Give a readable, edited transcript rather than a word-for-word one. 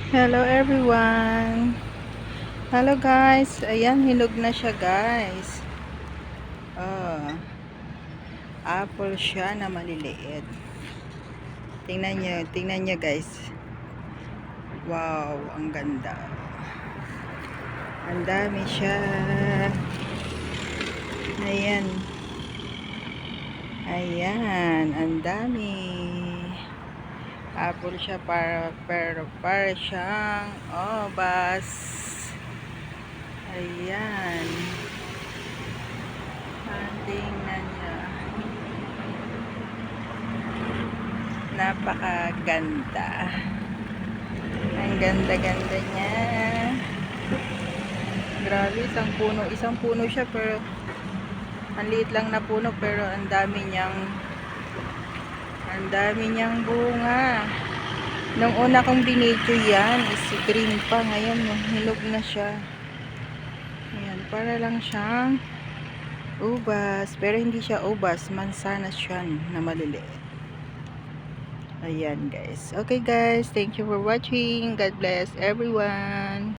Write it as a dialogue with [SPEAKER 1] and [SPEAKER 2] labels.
[SPEAKER 1] Hello everyone. Hello guys. Ayan, hinog na siya guys. Oh, apple siya na maliliit. Tingnan niyo guys. Wow, ang ganda. Ang dami siya. Ayan. Ayan, ang dami. Apple siya para siyang obas. Ayan. Tingnan niya. Napakaganda. Ang ganda-ganda niya. Grabe, isang puno siya pero ang liit lang na puno pero ang dami bunga. Nung una kong binidyo yan, is green pa. Ngayon, hinog na siya. Ayan, para lang siyang ubas. Pero hindi siya ubas, mansanas siya na maliliit. Ayan guys. Okay guys, thank you for watching. God bless everyone.